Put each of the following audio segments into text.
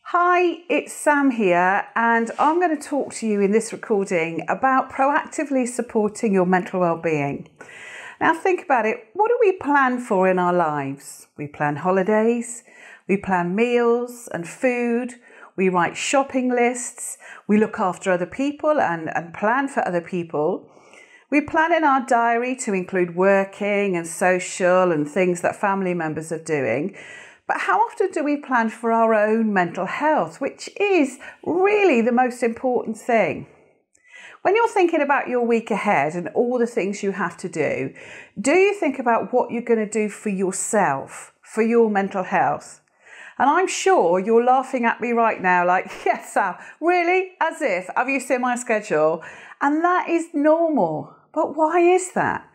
Hi, it's Sam here, and I'm going to talk to you in this recording about proactively supporting your mental well-being. Now think about it, what do we plan for in our lives? We plan holidays, we plan meals and food, we write shopping lists, we look after other people and plan for other people. We plan in our diary to include working and social and things that family members are doing. But how often do we plan for our own mental health, which is really the most important thing? When you're thinking about your week ahead and all the things you have to do you think about what you're going to do for yourself, for your mental health? And I'm sure you're laughing at me right now like, yes, Sam, really? As if, have you seen my schedule? And that is normal. But why is that?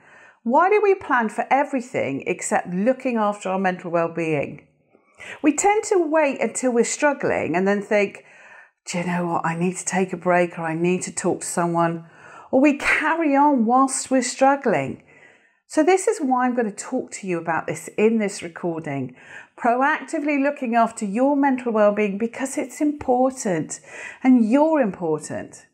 Why do we plan for everything except looking after our mental well-being? We tend to wait until we're struggling and then think, do you know what, I need to take a break or I need to talk to someone. Or we carry on whilst we're struggling. So this is why I'm going to talk to you about this in this recording. Proactively looking after your mental well-being because it's important and you're important.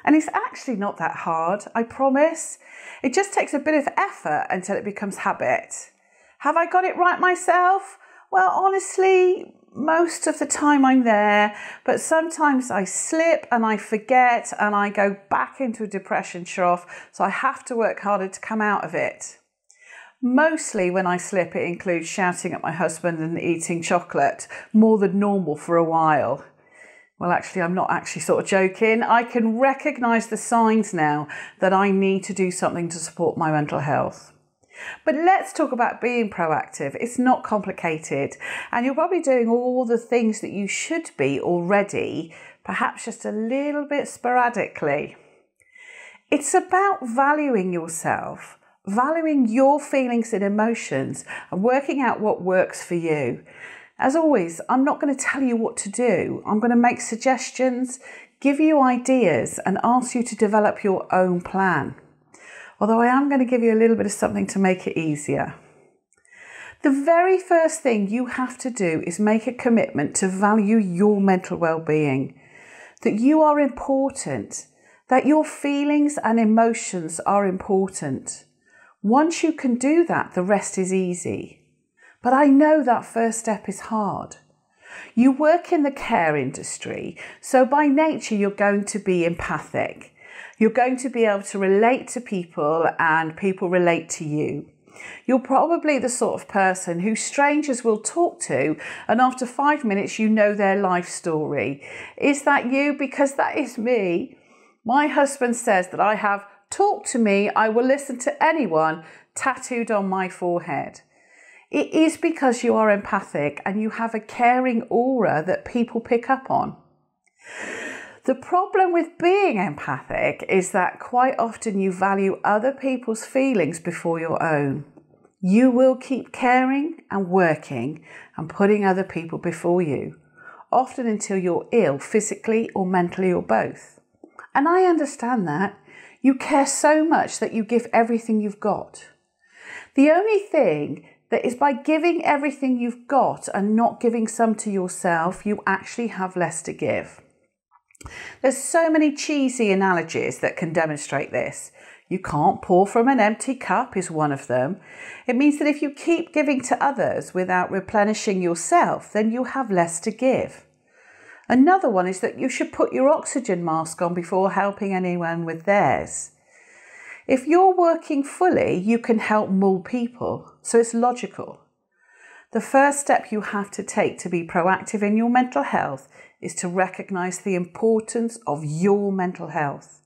And it's actually not that hard, I promise. It just takes a bit of effort until it becomes habit. Have I got it right myself? Well, honestly, most of the time I'm there, but sometimes I slip and I forget and I go back into a depression trough, so I have to work harder to come out of it. Mostly when I slip, it includes shouting at my husband and eating chocolate more than normal for a while. Well, actually, I'm not actually sort of joking. I can recognise the signs now that I need to do something to support my mental health. But let's talk about being proactive. It's not complicated, and you're probably doing all the things that you should be already, perhaps just a little bit sporadically. It's about valuing yourself, valuing your feelings and emotions, and working out what works for you. As always, I'm not going to tell you what to do. I'm going to make suggestions, give you ideas, and ask you to develop your own plan. Although I am going to give you a little bit of something to make it easier. The very first thing you have to do is make a commitment to value your mental well-being, that you are important, that your feelings and emotions are important. Once you can do that, the rest is easy. But I know that first step is hard. You work in the care industry, so by nature you're going to be empathic. You're going to be able to relate to people and people relate to you. You're probably the sort of person who strangers will talk to and after 5 minutes you know their life story. Is that you? Because that is me. My husband says that I have "talk to me, I will listen to anyone" tattooed on my forehead. It is because you are empathic and you have a caring aura that people pick up on. The problem with being empathic is that quite often you value other people's feelings before your own. You will keep caring and working and putting other people before you, often until you're ill physically or mentally or both. And I understand that. You care so much that you give everything you've got. The only thing that is by giving everything you've got and not giving some to yourself, you actually have less to give. There's so many cheesy analogies that can demonstrate this. You can't pour from an empty cup is one of them. It means that if you keep giving to others without replenishing yourself, then you have less to give. Another one is that you should put your oxygen mask on before helping anyone with theirs. If you're working fully, you can help more people, so it's logical. The first step you have to take to be proactive in your mental health is to recognise the importance of your mental health,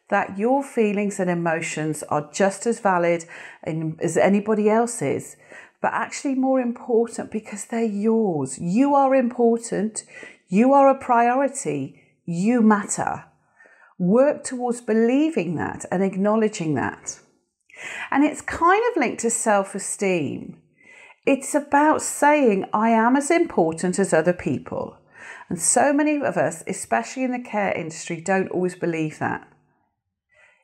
that your feelings and emotions are just as valid as anybody else's, but actually more important because they're yours. You are important, you are a priority, you matter. Work towards believing that and acknowledging that. And it's kind of linked to self-esteem. It's about saying, I am as important as other people. And so many of us, especially in the care industry, don't always believe that.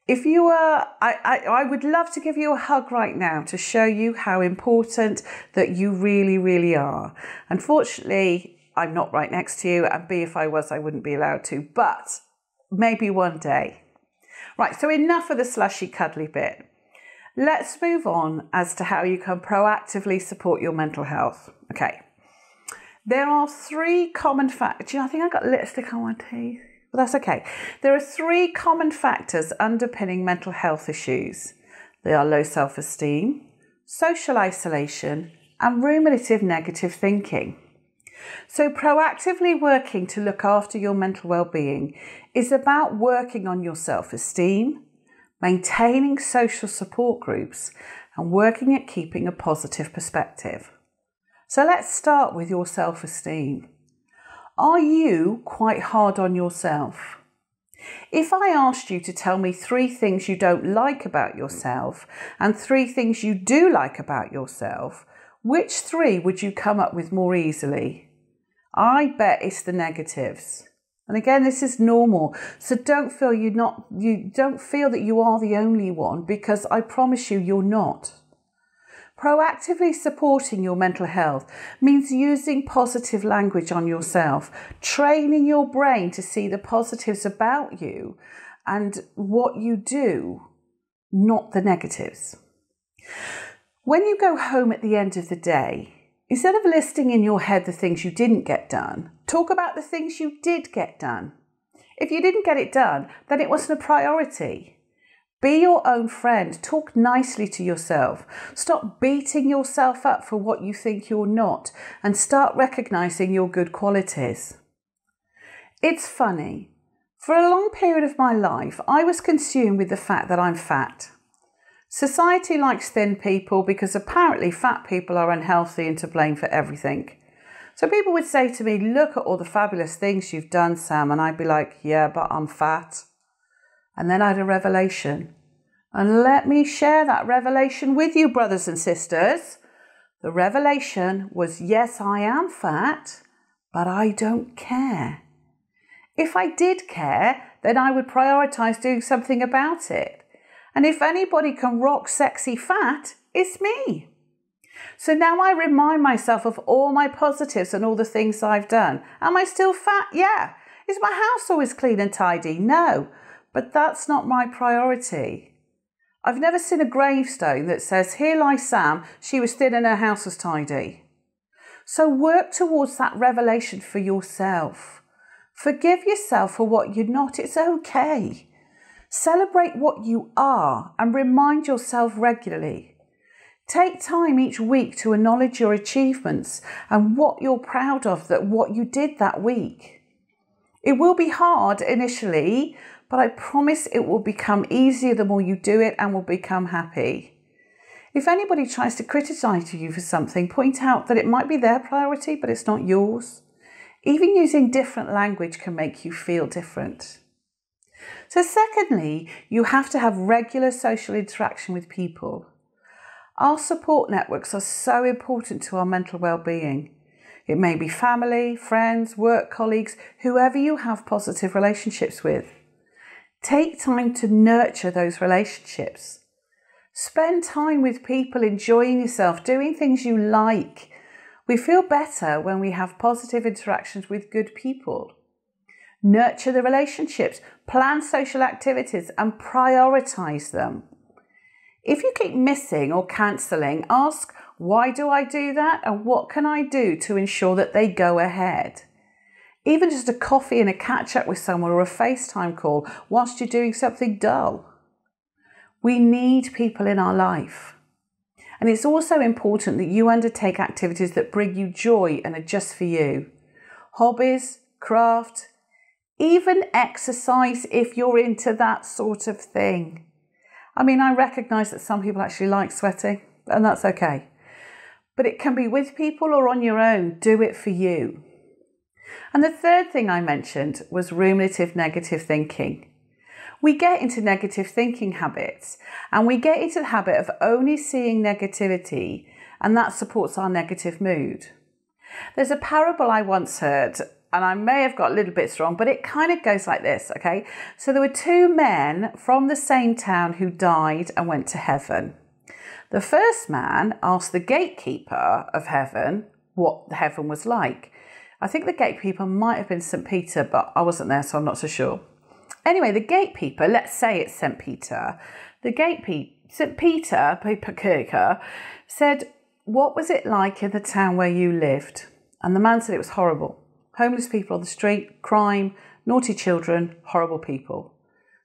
If you are, I would love to give you a hug right now to show you how important that you really, really are. Unfortunately, I'm not right next to you, and B, if I was, I wouldn't be allowed to, but maybe one day. Right, so enough of the slushy cuddly bit. Let's move on as to how you can proactively support your mental health. Okay, there are 3 common factors. I think I got lipstick on my teeth, but that's okay. There are 3 common factors underpinning mental health issues. They are low self-esteem, social isolation, and ruminative negative thinking. So proactively working to look after your mental well-being is about working on your self-esteem, maintaining social support groups, and working at keeping a positive perspective. So let's start with your self-esteem. Are you quite hard on yourself? If I asked you to tell me 3 things you don't like about yourself and 3 things you do like about yourself, which 3 would you come up with more easily? I bet it's the negatives. And again, this is normal. So don't feel that you are the only one, because I promise you, you're not. Proactively supporting your mental health means using positive language on yourself, training your brain to see the positives about you and what you do, not the negatives. When you go home at the end of the day, instead of listing in your head the things you didn't get done, talk about the things you did get done. If you didn't get it done, then it wasn't a priority. Be your own friend. Talk nicely to yourself. Stop beating yourself up for what you think you're not, and start recognizing your good qualities. It's funny. For a long period of my life, I was consumed with the fact that I'm fat. Society likes thin people because apparently fat people are unhealthy and to blame for everything. So people would say to me, look at all the fabulous things you've done, Sam. And I'd be like, yeah, but I'm fat. And then I had a revelation. And let me share that revelation with you, brothers and sisters. The revelation was, yes, I am fat, but I don't care. If I did care, then I would prioritize doing something about it. And if anybody can rock sexy fat, it's me. So now I remind myself of all my positives and all the things I've done. Am I still fat? Yeah. Is my house always clean and tidy? No. But that's not my priority. I've never seen a gravestone that says, here lies Sam, she was thin and her house was tidy. So work towards that revelation for yourself. Forgive yourself for what you're not. It's okay. Celebrate what you are and remind yourself regularly. Take time each week to acknowledge your achievements and what you're proud of, what you did that week. It will be hard initially, but I promise it will become easier the more you do it and will become happy. If anybody tries to criticize you for something, point out that it might be their priority, but it's not yours. Even using different language can make you feel different. So secondly, you have to have regular social interaction with people. Our support networks are so important to our mental well-being. It may be family, friends, work colleagues, whoever you have positive relationships with. Take time to nurture those relationships. Spend time with people enjoying yourself, doing things you like. We feel better when we have positive interactions with good people. Nurture the relationships, plan social activities and prioritize them. If you keep missing or cancelling, ask, why do I do that and what can I do to ensure that they go ahead? Even just a coffee and a catch up with someone or a FaceTime call whilst you're doing something dull. We need people in our life. And it's also important that you undertake activities that bring you joy and are just for you. Hobbies, craft, even exercise if you're into that sort of thing. I mean, I recognise that some people actually like sweating, and that's okay. But it can be with people or on your own. Do it for you. And the third thing I mentioned was ruminative negative thinking. We get into negative thinking habits and we get into the habit of only seeing negativity, and that supports our negative mood. There's a parable I once heard, and I may have got a little bit wrong, but it kind of goes like this, okay? So there were 2 men from the same town who died and went to heaven. The first man asked the gatekeeper of heaven what heaven was like. I think the gatekeeper might have been St. Peter, but I wasn't there, so I'm not so sure. Anyway, the gatekeeper, let's say it's St. Peter, St. Peter Kirker said, what was it like in the town where you lived? And the man said it was horrible. Homeless people on the street, crime, naughty children, horrible people.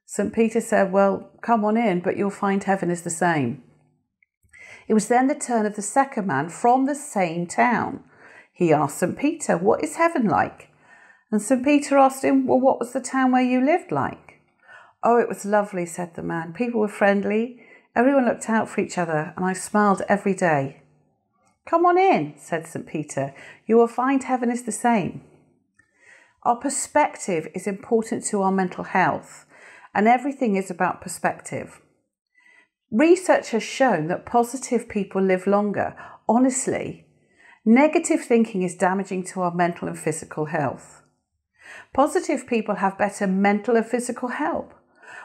St. Peter said, well, come on in, but you'll find heaven is the same. It was then the turn of the second man from the same town. He asked St. Peter, what is heaven like? And St. Peter asked him, well, what was the town where you lived like? Oh, it was lovely, said the man. People were friendly. Everyone looked out for each other, and I smiled every day. Come on in, said St. Peter. You will find heaven is the same. Our perspective is important to our mental health, and everything is about perspective. Research has shown that positive people live longer. Honestly, negative thinking is damaging to our mental and physical health. Positive people have better mental and physical health.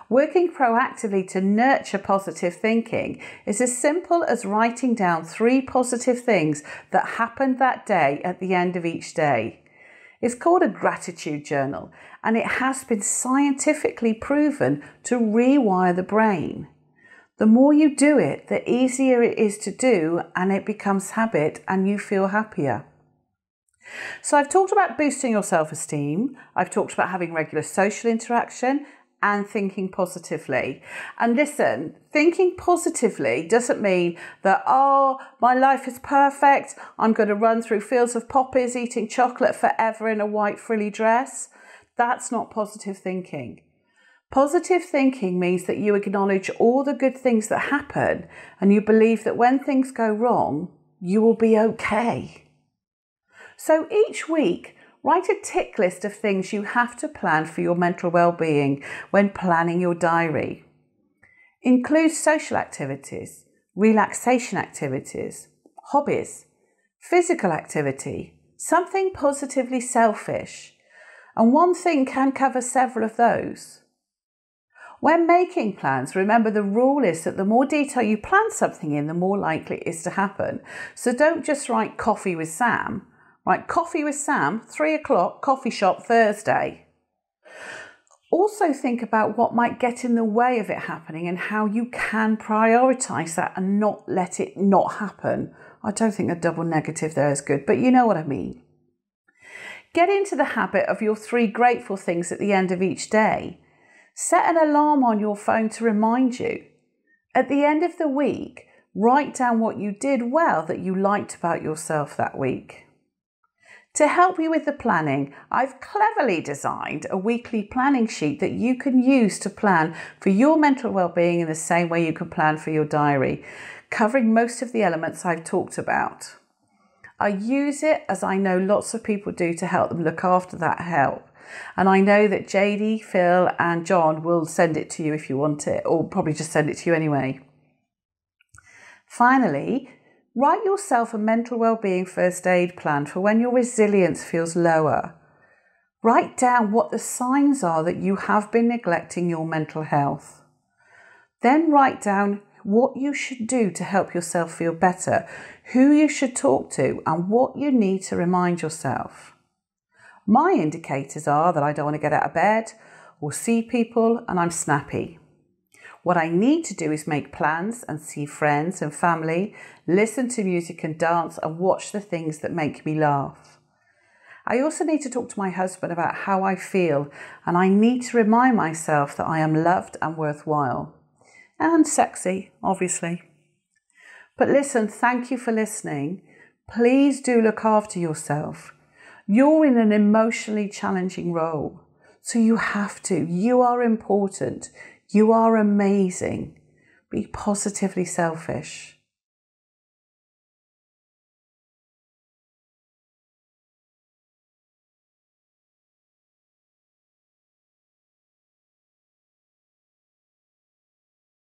Working proactively to nurture positive thinking is as simple as writing down 3 positive things that happened that day at the end of each day. It's called a gratitude journal, and it has been scientifically proven to rewire the brain. The more you do it, the easier it is to do, and it becomes habit and you feel happier. So I've talked about boosting your self-esteem. I've talked about having regular social interaction and thinking positively. And listen, thinking positively doesn't mean that, oh, my life is perfect. I'm going to run through fields of poppies eating chocolate forever in a white frilly dress. That's not positive thinking. Positive thinking means that you acknowledge all the good things that happen and you believe that when things go wrong, you will be okay. So each week, write a tick list of things you have to plan for your mental well-being when planning your diary. Include social activities, relaxation activities, hobbies, physical activity, something positively selfish, and one thing can cover several of those. When making plans, remember the rule is that the more detail you plan something in, the more likely it is to happen. So don't just write coffee with Sam. Write coffee with Sam, 3 o'clock, coffee shop, Thursday. Also think about what might get in the way of it happening and how you can prioritise that and not let it not happen. I don't think a double negative there is good, but you know what I mean. Get into the habit of your 3 grateful things at the end of each day. Set an alarm on your phone to remind you. At the end of the week, write down what you did well that you liked about yourself that week. To help you with the planning, I've cleverly designed a weekly planning sheet that you can use to plan for your mental well-being in the same way you can plan for your diary, covering most of the elements I've talked about. I use it, as I know lots of people do, to help them look after that help. And I know that JD, Phil and John will send it to you if you want it, or probably just send it to you anyway. Finally, write yourself a mental well-being first aid plan for when your resilience feels lower. Write down what the signs are that you have been neglecting your mental health. Then write down what you should do to help yourself feel better, who you should talk to, and what you need to remind yourself. My indicators are that I don't want to get out of bed or see people and I'm snappy. What I need to do is make plans and see friends and family, listen to music and dance and watch the things that make me laugh. I also need to talk to my husband about how I feel, and I need to remind myself that I am loved and worthwhile. And sexy, obviously. But listen, thank you for listening. Please do look after yourself. You're in an emotionally challenging role, so you have to. You are important. You are amazing. Be positively selfish.